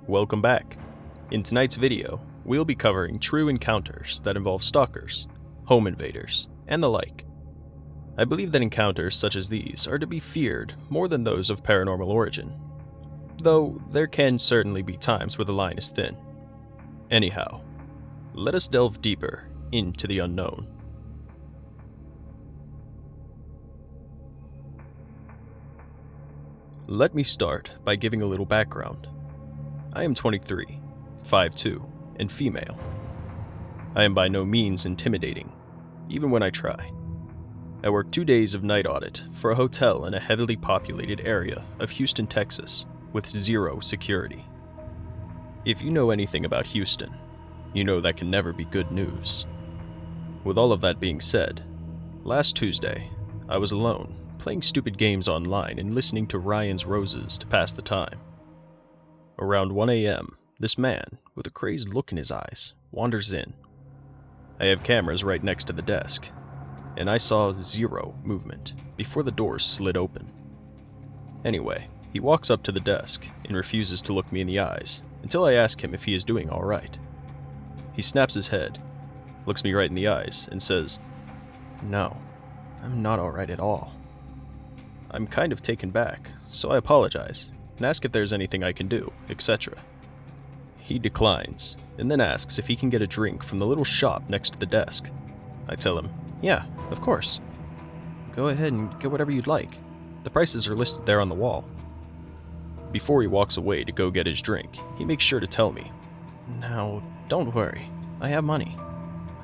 Welcome back. In tonight's video, we'll be covering true encounters that involve stalkers, home invaders, and the like. I believe that encounters such as these are to be feared more than those of paranormal origin, though there can certainly be times where the line is thin. Anyhow, let us delve deeper into the unknown. Let me start by giving a little background. I am 23, 5'2", and female. I am by no means intimidating, even when I try. I work 2 days of night audit for a hotel in a heavily populated area of Houston, Texas, with zero security. If you know anything about Houston, you know that can never be good news. With all of that being said, last Tuesday, I was alone, playing stupid games online and listening to Ryan's Roses to pass the time. Around 1 a.m., this man, with a crazed look in his eyes, wanders in. I have cameras right next to the desk, and I saw zero movement before the doors slid open. Anyway, he walks up to the desk and refuses to look me in the eyes until I ask him if he is doing all right. He snaps his head, looks me right in the eyes, and says, "No, I'm not all right at all." I'm kind of taken back, so I apologize and ask if there's anything I can do, etc. He declines, and then asks if he can get a drink from the little shop next to the desk. I tell him, "Yeah, of course. Go ahead and get whatever you'd like. The prices are listed there on the wall." Before he walks away to go get his drink, he makes sure to tell me, "Now, don't worry. I have money.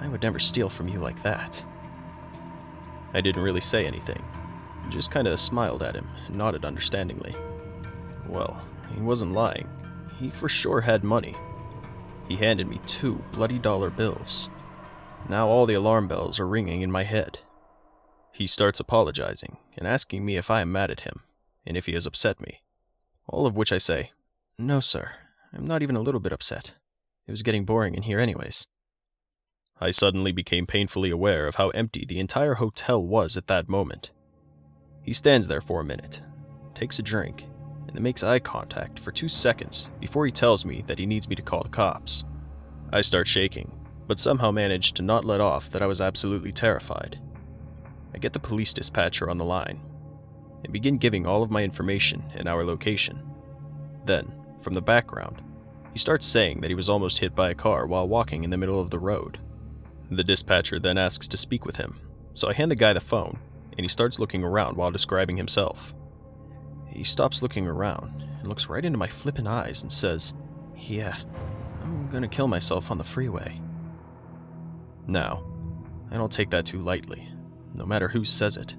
I would never steal from you like that." I didn't really say anything. Just kinda smiled at him and nodded understandingly. Well, he wasn't lying. He for sure had money. He handed me 2 bloody dollar bills. Now all the alarm bells are ringing in my head. He starts apologizing and asking me if I am mad at him, and if he has upset me. All of which I say, "No, sir, I'm not even a little bit upset. It was getting boring in here anyways." I suddenly became painfully aware of how empty the entire hotel was at that moment. He stands there for a minute, takes a drink, and then makes eye contact for 2 seconds before he tells me that he needs me to call the cops. I start shaking, but somehow manage to not let off that I was absolutely terrified. I get the police dispatcher on the line and begin giving all of my information and our location. Then, from the background, he starts saying that he was almost hit by a car while walking in the middle of the road. The dispatcher then asks to speak with him, so I hand the guy the phone, and he starts looking around while describing himself. He stops looking around and looks right into my flippin' eyes and says, "Yeah, I'm gonna kill myself on the freeway." Now, I don't take that too lightly, no matter who says it.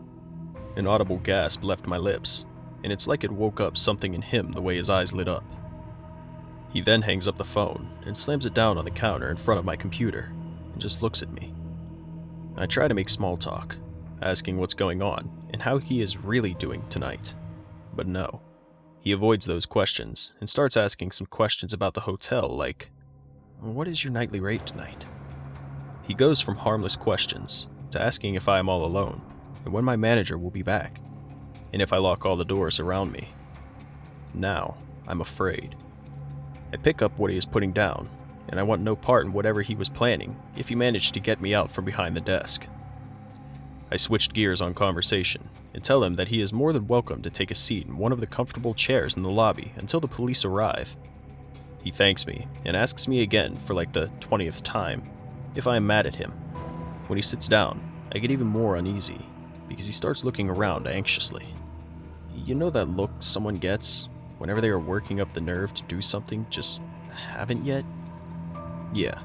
An audible gasp left my lips, and it's like it woke up something in him the way his eyes lit up. He then hangs up the phone and slams it down on the counter in front of my computer and just looks at me. I try to make small talk, asking what's going on and how he is really doing tonight. But no, he avoids those questions and starts asking some questions about the hotel like, "What is your nightly rate tonight?" He goes from harmless questions to asking if I am all alone and when my manager will be back, and if I lock all the doors around me. Now, I'm afraid. I pick up what he is putting down, and I want no part in whatever he was planning if he managed to get me out from behind the desk. I switched gears on conversation and tell him that he is more than welcome to take a seat in one of the comfortable chairs in the lobby until the police arrive. He thanks me and asks me again for like the 20th time if I am mad at him. When he sits down, I get even more uneasy because he starts looking around anxiously. You know that look someone gets whenever they are working up the nerve to do something, just haven't yet? Yeah,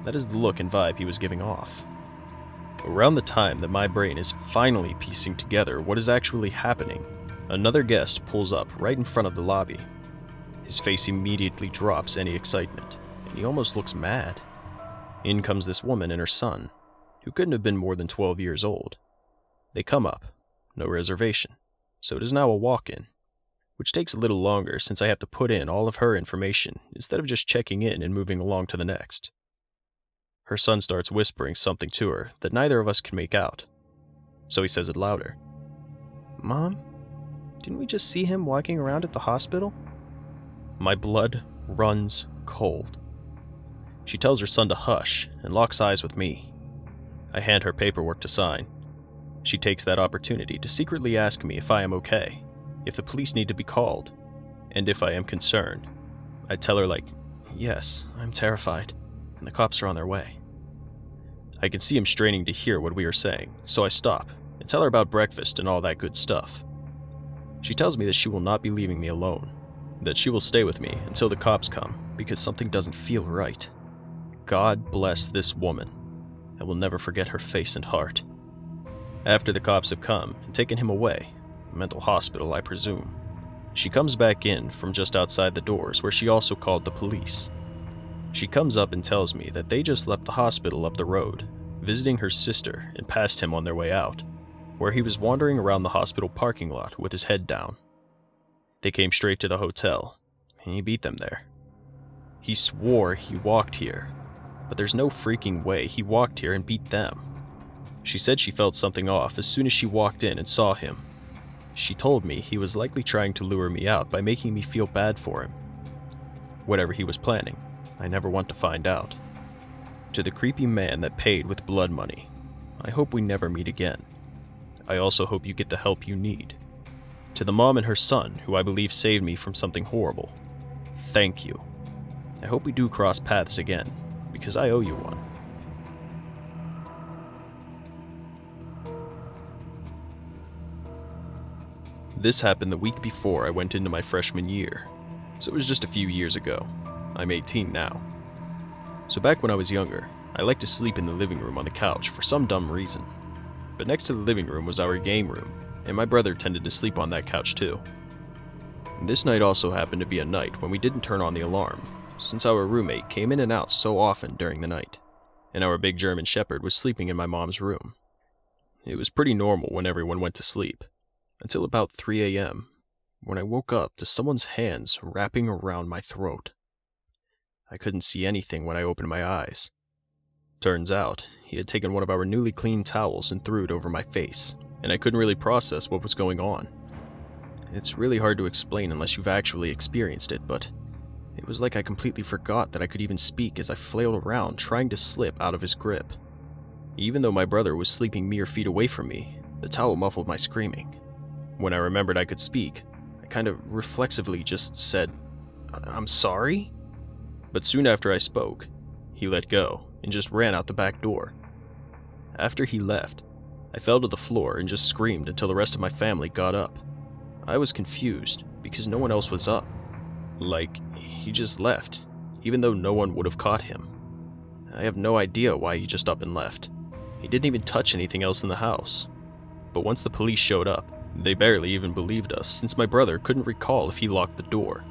that is the look and vibe he was giving off. Around the time that my brain is finally piecing together what is actually happening, another guest pulls up right in front of the lobby. His face immediately drops any excitement, and he almost looks mad. In comes this woman and her son, who couldn't have been more than 12 years old. They come up, no reservation, so it is now a walk-in, which takes a little longer since I have to put in all of her information instead of just checking in and moving along to the next. Her son starts whispering something to her that neither of us can make out, so he says it louder. "Mom, didn't we just see him walking around at the hospital?" My blood runs cold. She tells her son to hush and locks eyes with me. I hand her paperwork to sign. She takes that opportunity to secretly ask me if I am okay, if the police need to be called, and if I am concerned. I tell her yes, I'm terrified, and the cops are on their way. I can see him straining to hear what we are saying, so I stop and tell her about breakfast and all that good stuff. She tells me that she will not be leaving me alone, that she will stay with me until the cops come because something doesn't feel right. God bless this woman. I will never forget her face and heart. After the cops have come and taken him away, mental hospital I presume, she comes back in from just outside the doors where she also called the police. She comes up and tells me that they just left the hospital up the road, visiting her sister, and passed him on their way out, where he was wandering around the hospital parking lot with his head down. They came straight to the hotel, and he beat them there. He swore he walked here, but there's no freaking way he walked here and beat them. She said she felt something off as soon as she walked in and saw him. She told me he was likely trying to lure me out by making me feel bad for him. Whatever he was planning, I never want to find out. To the creepy man that paid with blood money, I hope we never meet again. I also hope you get the help you need. To the mom and her son, who I believe saved me from something horrible, thank you. I hope we do cross paths again, because I owe you one. This happened the week before I went into my freshman year, so it was just a few years ago. I'm 18 now. So back when I was younger, I liked to sleep in the living room on the couch for some dumb reason. But next to the living room was our game room, and my brother tended to sleep on that couch too. This night also happened to be a night when we didn't turn on the alarm, since our roommate came in and out so often during the night, and our big German Shepherd was sleeping in my mom's room. It was pretty normal when everyone went to sleep, until about 3 a.m., when I woke up to someone's hands wrapping around my throat. I couldn't see anything when I opened my eyes. Turns out, he had taken one of our newly cleaned towels and threw it over my face, and I couldn't really process what was going on. It's really hard to explain unless you've actually experienced it, but it was like I completely forgot that I could even speak as I flailed around trying to slip out of his grip. Even though my brother was sleeping mere feet away from me, the towel muffled my screaming. When I remembered I could speak, I kind of reflexively just said, "I'm sorry?" But soon after I spoke, he let go and just ran out the back door. After he left, I fell to the floor and just screamed until the rest of my family got up. I was confused because no one else was up. He just left, even though no one would have caught him. I have no idea why he just up and left. He didn't even touch anything else in the house. But once the police showed up, they barely even believed us since my brother couldn't recall if he locked the door.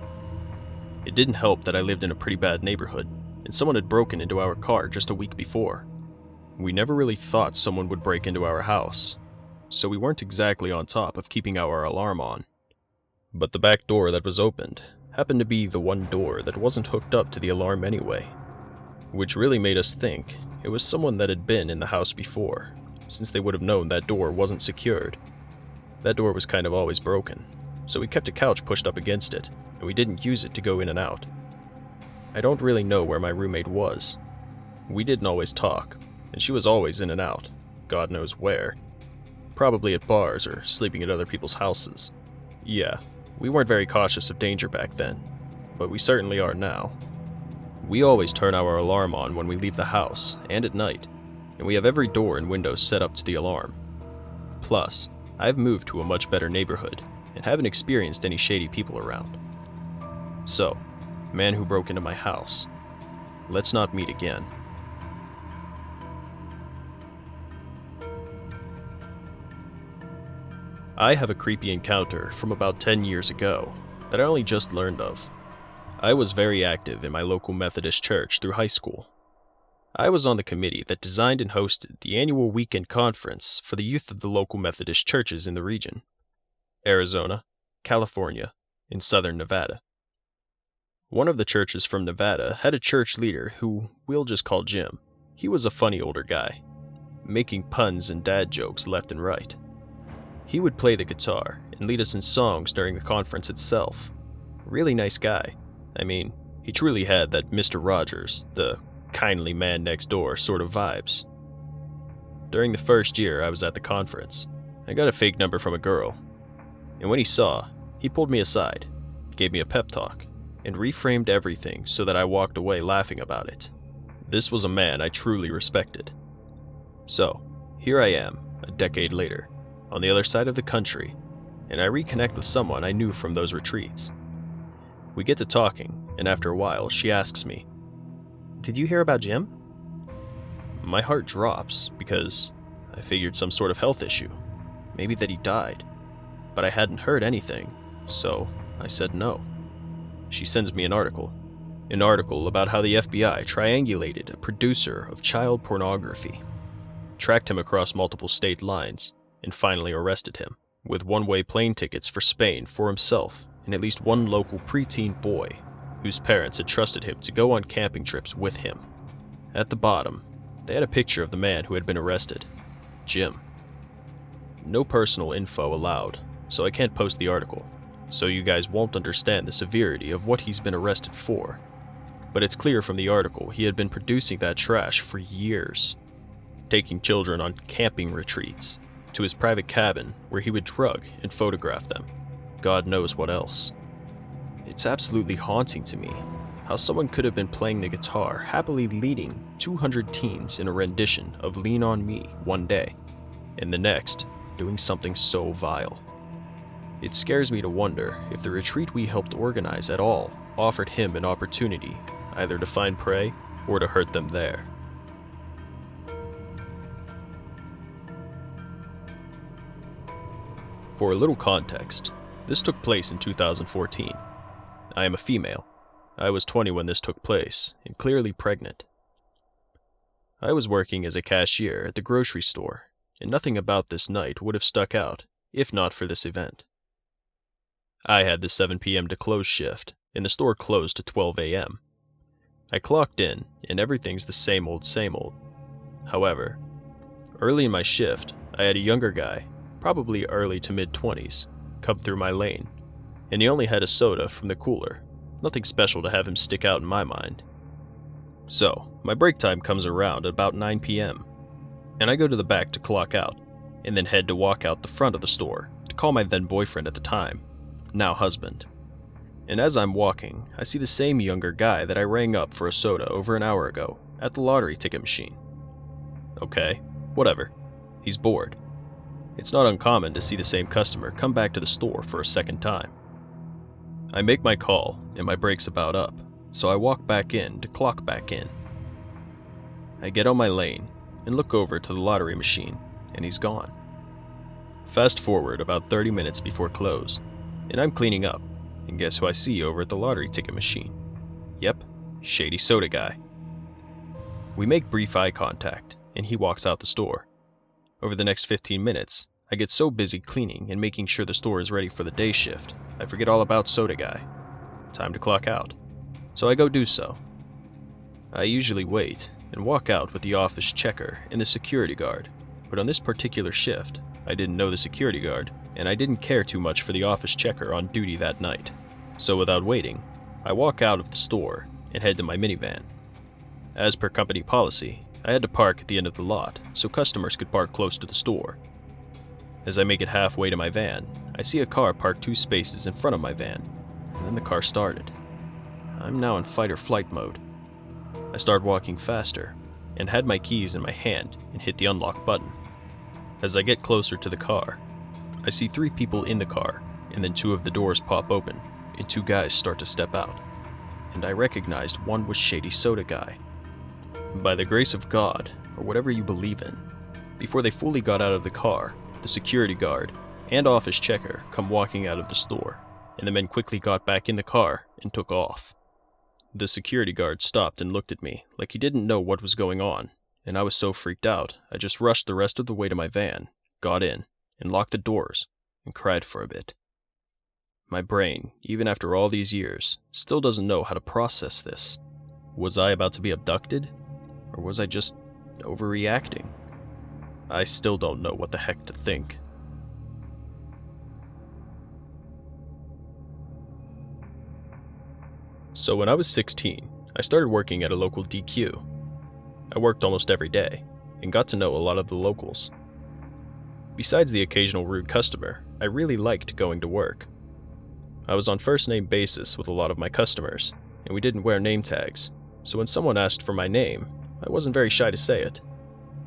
It didn't help that I lived in a pretty bad neighborhood, and someone had broken into our car just a week before. We never really thought someone would break into our house, so we weren't exactly on top of keeping our alarm on. But the back door that was opened happened to be the one door that wasn't hooked up to the alarm anyway, which really made us think it was someone that had been in the house before, since they would have known that door wasn't secured. That door was kind of always broken, so we kept a couch pushed up against it, and we didn't use it to go in and out. I don't really know where my roommate was. We didn't always talk, and she was always in and out, God knows where. Probably at bars or sleeping at other people's houses. Yeah, we weren't very cautious of danger back then, but we certainly are now. We always turn our alarm on when we leave the house, and at night, and we have every door and window set up to the alarm. Plus, I've moved to a much better neighborhood, and haven't experienced any shady people around. So, man who broke into my house, let's not meet again. I have a creepy encounter from about 10 years ago that I only just learned of. I was very active in my local Methodist church through high school. I was on the committee that designed and hosted the annual weekend conference for the youth of the local Methodist churches in the region: Arizona, California, and Southern Nevada. One of the churches from Nevada had a church leader who we'll just call Jim. He was a funny older guy, making puns and dad jokes left and right. He would play the guitar and lead us in songs during the conference itself. Really nice guy. I mean, He truly had that Mr. Rogers, the kindly man next door sort of vibes. During the first year I was at the conference, I got a fake number from a girl, and when he saw, he pulled me aside, gave me a pep talk, and reframed everything so that I walked away laughing about it. This was a man I truly respected. So, here I am, a decade later, on the other side of the country, and I reconnect with someone I knew from those retreats. We get to talking, and after a while, she asks me, "Did you hear about Jim?" My heart drops because I figured some sort of health issue, maybe that he died, but I hadn't heard anything, so I said no. She sends me an article about how the FBI triangulated a producer of child pornography, tracked him across multiple state lines, and finally arrested him, with one-way plane tickets for Spain for himself and at least one local preteen boy whose parents had trusted him to go on camping trips with him. At the bottom, they had a picture of the man who had been arrested, Jim. No personal info allowed, so I can't post the article, so you guys won't understand the severity of what he's been arrested for. But it's clear from the article he had been producing that trash for years, taking children on camping retreats, to his private cabin where he would drug and photograph them. God knows what else. It's absolutely haunting to me how someone could have been playing the guitar, happily leading 200 teens in a rendition of Lean On Me one day, and the next, doing something so vile. It scares me to wonder if the retreat we helped organize at all offered him an opportunity either to find prey or to hurt them there. For a little context, this took place in 2014. I am a female. I was 20 when this took place, and clearly pregnant. I was working as a cashier at the grocery store, and nothing about this night would have stuck out, if not for this event. I had the 7 p.m. to close shift, and the store closed at 12 a.m. I clocked in, and everything's the same old. However, early in my shift, I had a younger guy, probably early to mid-20s, come through my lane, and he only had a soda from the cooler. Nothing special to have him stick out in my mind. So, my break time comes around at about 9 p.m., and I go to the back to clock out, and then head to walk out the front of the store to call my then boyfriend at the time, now husband. And as I'm walking, I see the same younger guy that I rang up for a soda over an hour ago at the lottery ticket machine. Okay, whatever. He's bored. It's not uncommon to see the same customer come back to the store for a second time. I make my call, and my break's about up, so I walk back in to clock back in. I get on my lane and look over to the lottery machine, and he's gone. Fast forward about 30 minutes before close, and I'm cleaning up, and guess who I see over at the lottery ticket machine? Yep, Shady Soda Guy. We make brief eye contact, and he walks out the store. Over the next 15 minutes, I get so busy cleaning and making sure the store is ready for the day shift, I forget all about Soda Guy. Time to clock out. So I go do so. I usually wait and walk out with the office checker and the security guard, but on this particular shift, I didn't know the security guard, and I didn't care too much for the office checker on duty that night. So without waiting, I walk out of the store and head to my minivan. As per company policy, I had to park at the end of the lot so customers could park close to the store. As I make it halfway to my van, I see a car parked 2 spaces in front of my van, and then the car started. I'm now in fight or flight mode. I start walking faster, and had my keys in my hand and hit the unlock button. As I get closer to the car, I see 3 people in the car, and then 2 of the doors pop open, and 2 guys start to step out. And I recognized one was Shady Soda Guy. By the grace of God, or whatever you believe in, before they fully got out of the car, the security guard and office checker come walking out of the store, and the men quickly got back in the car and took off. The security guard stopped and looked at me like he didn't know what was going on, and I was so freaked out, I just rushed the rest of the way to my van, got in, and locked the doors, and cried for a bit. My brain, even after all these years, still doesn't know how to process this. Was I about to be abducted? Or was I just overreacting? I still don't know what the heck to think. So when I was 16, I started working at a local DQ. I worked almost every day and got to know a lot of the locals. Besides the occasional rude customer, I really liked going to work. I was on first-name basis with a lot of my customers, and we didn't wear name tags, so when someone asked for my name, I wasn't very shy to say it.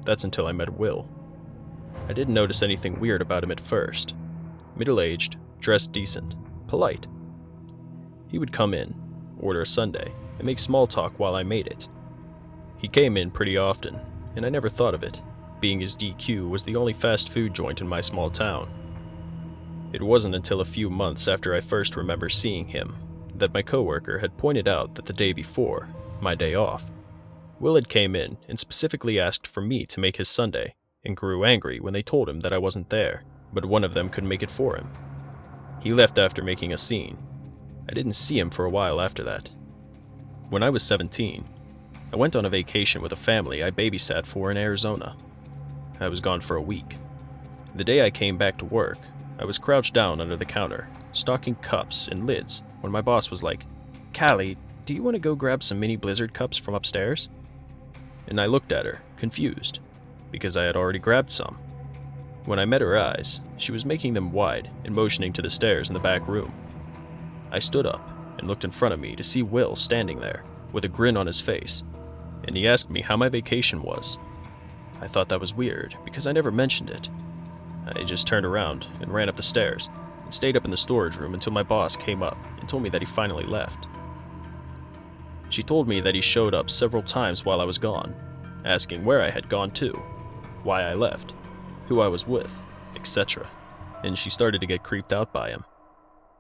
That's until I met Will. I didn't notice anything weird about him at first. Middle-aged, dressed decent, polite. He would come in, order a sundae, and make small talk while I made it. He came in pretty often, and I never thought of it, being his DQ was the only fast food joint in my small town. It wasn't until a few months after I first remember seeing him that my coworker had pointed out that the day before, my day off, Will had came in and specifically asked for me to make his sundae and grew angry when they told him that I wasn't there, but one of them could make it for him. He left after making a scene. I didn't see him for a while after that. When I was 17, I went on a vacation with a family I babysat for in Arizona. I was gone for a week. The day I came back to work, I was crouched down under the counter, stocking cups and lids, when my boss was like, "Callie, do you want to go grab some mini Blizzard cups from upstairs?" And I looked at her, confused, because I had already grabbed some. When I met her eyes, she was making them wide and motioning to the stairs in the back room. I stood up and looked in front of me to see Will standing there, with a grin on his face, and he asked me how my vacation was. I thought that was weird, because I never mentioned it. I just turned around and ran up the stairs, and stayed up in the storage room until my boss came up and told me that he finally left. She told me that he showed up several times while I was gone, asking where I had gone to, why I left, who I was with, etc., and she started to get creeped out by him.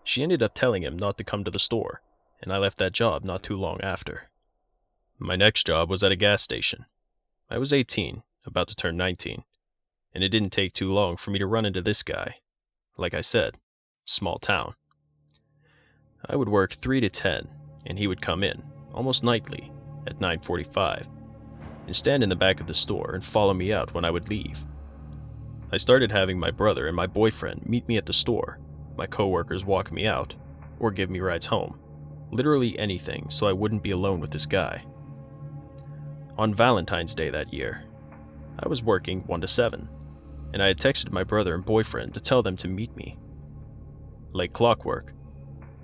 She ended up telling him not to come to the store, and I left that job not too long after. My next job was at a gas station. I was 18, about to turn 19, and it didn't take too long for me to run into this guy. Like I said, small town. I would work 3 to 10, and he would come in, almost nightly, at 9:45, and stand in the back of the store and follow me out when I would leave. I started having my brother and my boyfriend meet me at the store, my coworkers walk me out, or give me rides home. Literally anything so I wouldn't be alone with this guy. On Valentine's Day that year, I was working 1 to 7, and I had texted my brother and boyfriend to tell them to meet me. Like clockwork,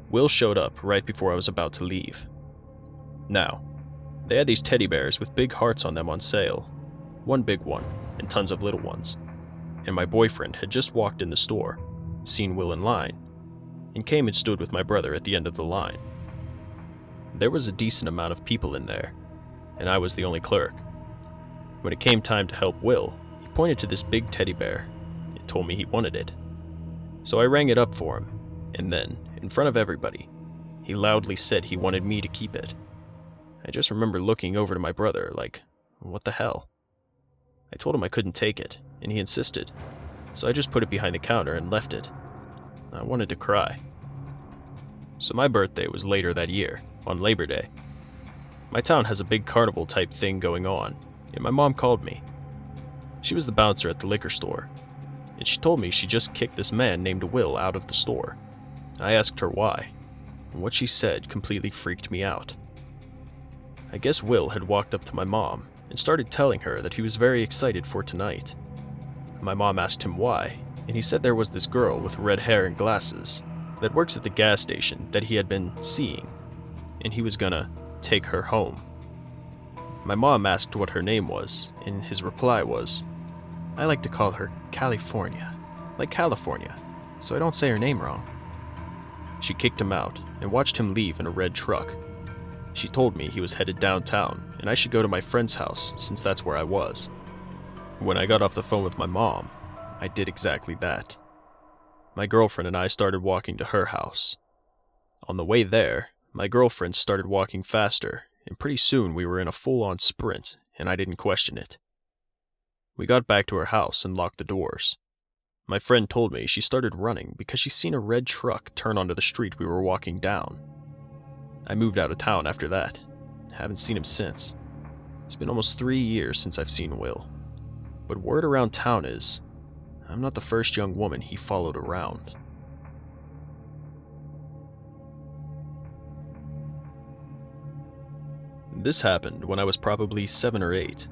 Will showed up right before I was about to leave. Now, they had these teddy bears with big hearts on them on sale, one big one and tons of little ones, and my boyfriend had just walked in the store, seen Will in line, and came and stood with my brother at the end of the line. There was a decent amount of people in there, and I was the only clerk. When it came time to help Will, he pointed to this big teddy bear and told me he wanted it. So I rang it up for him, and then, in front of everybody, he loudly said he wanted me to keep it. I just remember looking over to my brother like, what the hell? I told him I couldn't take it, and he insisted, so I just put it behind the counter and left it. I wanted to cry. So my birthday was later that year, on Labor Day. My town has a big carnival type thing going on, and my mom called me. She was the bouncer at the liquor store, and she told me she just kicked this man named Will out of the store. I asked her why, and what she said completely freaked me out. I guess Will had walked up to my mom and started telling her that he was very excited for tonight. My mom asked him why, and he said there was this girl with red hair and glasses that works at the gas station that he had been seeing, and he was gonna take her home. My mom asked what her name was, and his reply was, "I like to call her California, like California, so I don't say her name wrong." She kicked him out and watched him leave in a red truck. She told me he was headed downtown and I should go to my friend's house since that's where I was. When I got off the phone with my mom, I did exactly that. My girlfriend and I started walking to her house. On the way there, my girlfriend started walking faster, and pretty soon we were in a full-on sprint, and I didn't question it. We got back to her house and locked the doors. My friend told me she started running because she seen a red truck turn onto the street we were walking down. I moved out of town after that. Haven't seen him since. It's been almost 3 years since I've seen Will. But word around town is, I'm not the first young woman he followed around. This happened when I was probably 7 or 8.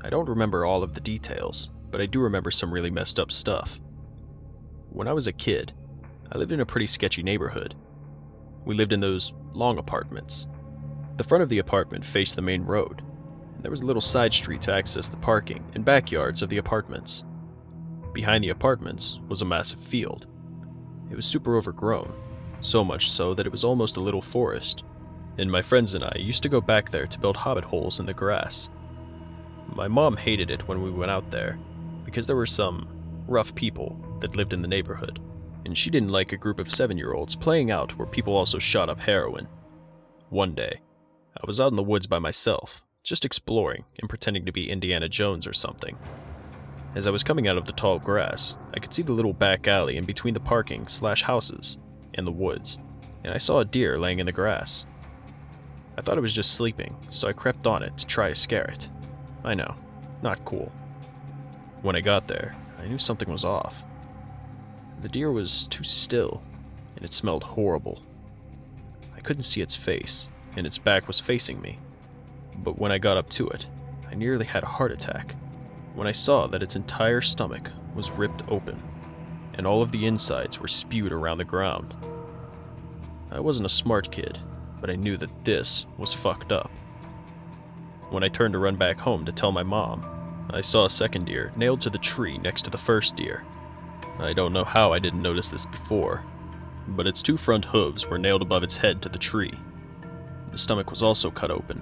I don't remember all of the details, but I do remember some really messed up stuff. When I was a kid, I lived in a pretty sketchy neighborhood. We lived in those long apartments. The front of the apartment faced the main road, and there was a little side street to access the parking and backyards of the apartments. Behind the apartments was a massive field. It was super overgrown, so much so that it was almost a little forest, and my friends and I used to go back there to build hobbit holes in the grass. My mom hated it when we went out there, because there were some rough people that lived in the neighborhood, and she didn't like a group of 7-year-olds playing out where people also shot up heroin. One day, I was out in the woods by myself, just exploring and pretending to be Indiana Jones or something. As I was coming out of the tall grass, I could see the little back alley in between the parking/houses and the woods, and I saw a deer laying in the grass. I thought it was just sleeping, so I crept on it to try to scare it. I know, not cool. When I got there, I knew something was off. The deer was too still, and it smelled horrible. I couldn't see its face, and its back was facing me. But when I got up to it, I nearly had a heart attack when I saw that its entire stomach was ripped open, and all of the insides were spewed around the ground. I wasn't a smart kid, but I knew that this was fucked up. When I turned to run back home to tell my mom, I saw a second deer nailed to the tree next to the first deer. I don't know how I didn't notice this before, but its 2 front hooves were nailed above its head to the tree. The stomach was also cut open,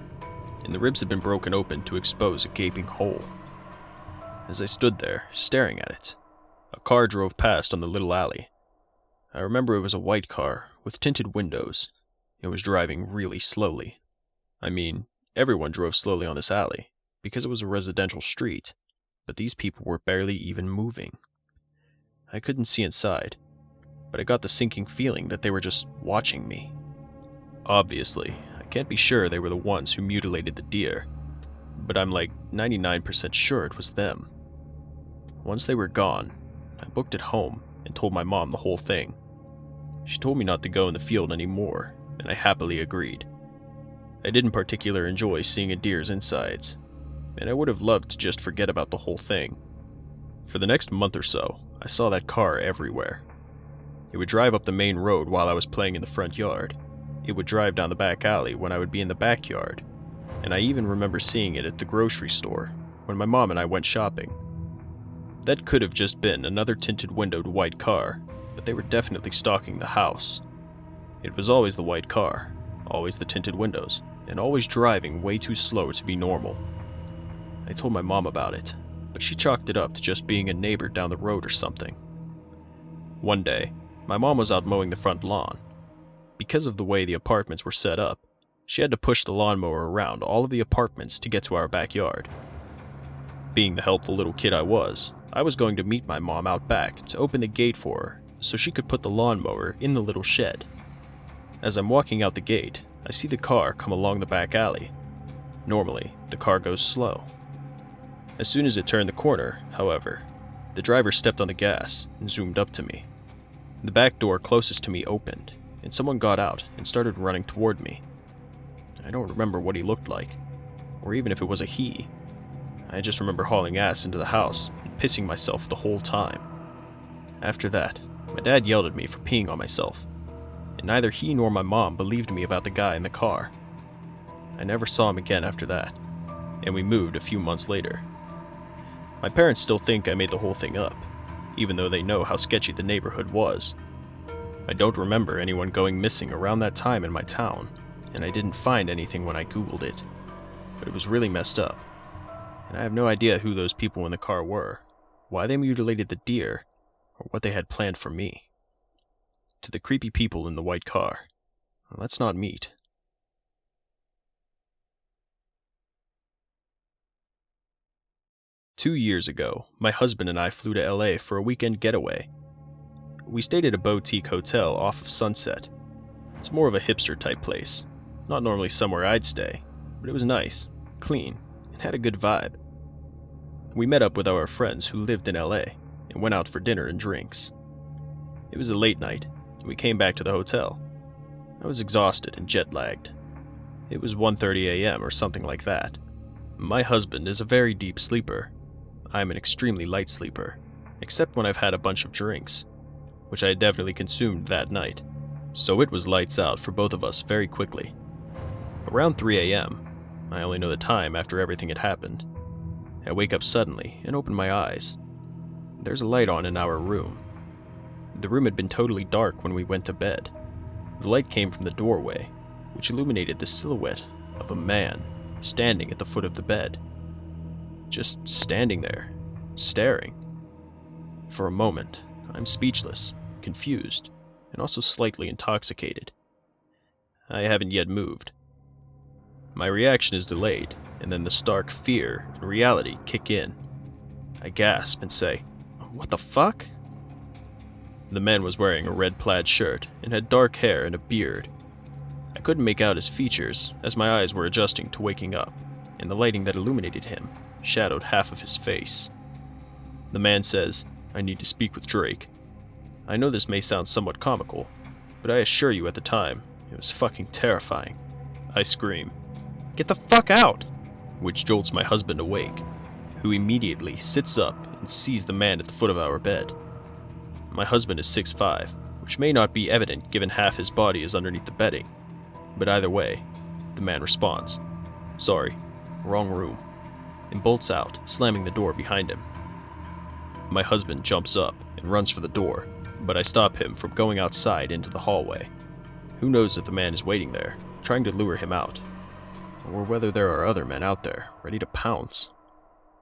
and the ribs had been broken open to expose a gaping hole. As I stood there, staring at it, a car drove past on the little alley. I remember it was a white car with tinted windows. It was driving really slowly. I mean, everyone drove slowly on this alley, because it was a residential street, but these people were barely even moving. I couldn't see inside, but I got the sinking feeling that they were just watching me. Obviously, I can't be sure they were the ones who mutilated the deer, but I'm like 99% sure it was them. Once they were gone, I booked it home and told my mom the whole thing. She told me not to go in the field anymore, and I happily agreed. I didn't particularly enjoy seeing a deer's insides, and I would have loved to just forget about the whole thing. For the next month or so, I saw that car everywhere. It would drive up the main road while I was playing in the front yard. It would drive down the back alley when I would be in the backyard, and I even remember seeing it at the grocery store when my mom and I went shopping. That could have just been another tinted windowed white car, but they were definitely stalking the house. It was always the white car, always the tinted windows, and always driving way too slow to be normal. I told my mom about it, but she chalked it up to just being a neighbor down the road or something. One day, my mom was out mowing the front lawn. Because of the way the apartments were set up, she had to push the lawnmower around all of the apartments to get to our backyard. Being the helpful little kid I was going to meet my mom out back to open the gate for her so she could put the lawnmower in the little shed. As I'm walking out the gate, I see the car come along the back alley. Normally, the car goes slow. As soon as it turned the corner, however, the driver stepped on the gas and zoomed up to me. The back door closest to me opened, and someone got out and started running toward me. I don't remember what he looked like, or even if it was a he. I just remember hauling ass into the house and pissing myself the whole time. After that, my dad yelled at me for peeing on myself, and neither he nor my mom believed me about the guy in the car. I never saw him again after that, and we moved a few months later. My parents still think I made the whole thing up, even though they know how sketchy the neighborhood was. I don't remember anyone going missing around that time in my town, and I didn't find anything when I Googled it, but it was really messed up, and I have no idea who those people in the car were, why they mutilated the deer, or what they had planned for me. To the creepy people in the white car, let's not meet. Two years ago, my husband and I flew to LA for a weekend getaway. We stayed at a boutique hotel off of Sunset. It's more of a hipster-type place. Not normally somewhere I'd stay, but it was nice, clean, and had a good vibe. We met up with our friends who lived in LA and went out for dinner and drinks. It was a late night, and we came back to the hotel. I was exhausted and jet-lagged. It was 1:30 a.m. or something like that. My husband is a very deep sleeper. I'm an extremely light sleeper, except when I've had a bunch of drinks, which I had definitely consumed that night. So it was lights out for both of us very quickly. Around 3 a.m., I only know the time after everything had happened, I wake up suddenly and open my eyes. There's a light on in our room. The room had been totally dark when we went to bed. The light came from the doorway, which illuminated the silhouette of a man standing at the foot of the bed. Just standing there, staring. For a moment, I'm speechless, confused, and also slightly intoxicated. I haven't yet moved. My reaction is delayed, and then the stark fear and reality kick in. I gasp and say, "What the fuck?" The man was wearing a red plaid shirt and had dark hair and a beard. I couldn't make out his features as my eyes were adjusting to waking up, and the lighting that illuminated him shadowed half of his face. The man says, "I need to speak with Drake." I know this may sound somewhat comical, but I assure you at the time, it was fucking terrifying. I scream, "Get the fuck out!" which jolts my husband awake, who immediately sits up and sees the man at the foot of our bed. My husband is 6'5", which may not be evident given half his body is underneath the bedding, but either way, the man responds, "Sorry, wrong room," and bolts out, slamming the door behind him. My husband jumps up and runs for the door, but I stop him from going outside into the hallway. Who knows if the man is waiting there, trying to lure him out, or whether there are other men out there, ready to pounce.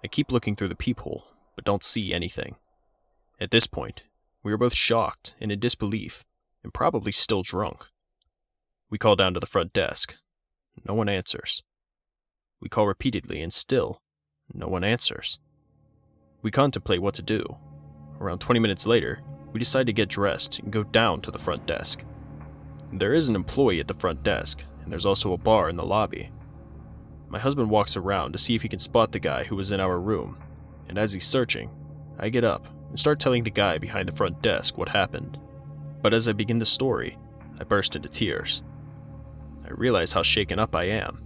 I keep looking through the peephole, but don't see anything. At this point, we are both shocked and in disbelief, and probably still drunk. We call down to the front desk. No one answers. We call repeatedly, and still, no one answers. We contemplate what to do. Around 20 minutes later, we decide to get dressed and go down to the front desk. There is an employee at the front desk, and there's also a bar in the lobby. My husband walks around to see if he can spot the guy who was in our room, and as he's searching, I get up and start telling the guy behind the front desk what happened. But as I begin the story, I burst into tears. I realize how shaken up I am.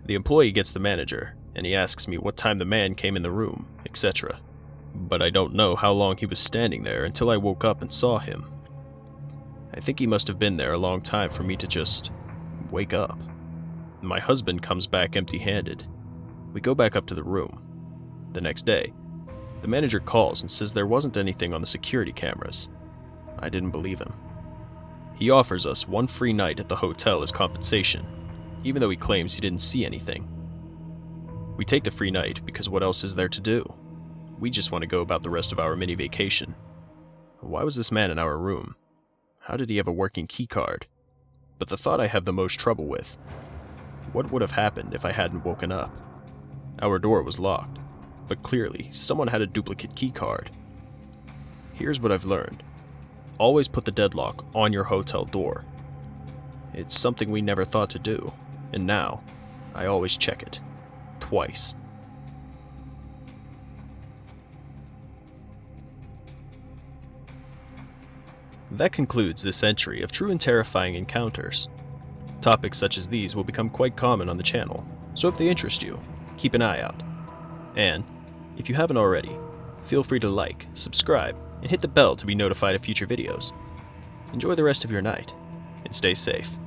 The employee gets the manager, and he asks me what time the man came in the room, etc. But I don't know how long he was standing there until I woke up and saw him. I think he must have been there a long time for me to just wake up. My husband comes back empty-handed. We go back up to the room. The next day, the manager calls and says there wasn't anything on the security cameras. I didn't believe him. He offers us one free night at the hotel as compensation, even though he claims he didn't see anything. We take the free night because what else is there to do? We just want to go about the rest of our mini vacation. Why was this man in our room? How did he have a working key card? But the thought I have the most trouble with: what would have happened if I hadn't woken up? Our door was locked, but clearly someone had a duplicate key card. Here's what I've learned. Always put the deadlock on your hotel door. It's something we never thought to do, and now I always check it. Twice. That concludes this entry of true and terrifying encounters. Topics such as these will become quite common on the channel, so if they interest you, keep an eye out. And, if you haven't already, feel free to like, subscribe, and hit the bell to be notified of future videos. Enjoy the rest of your night, and stay safe.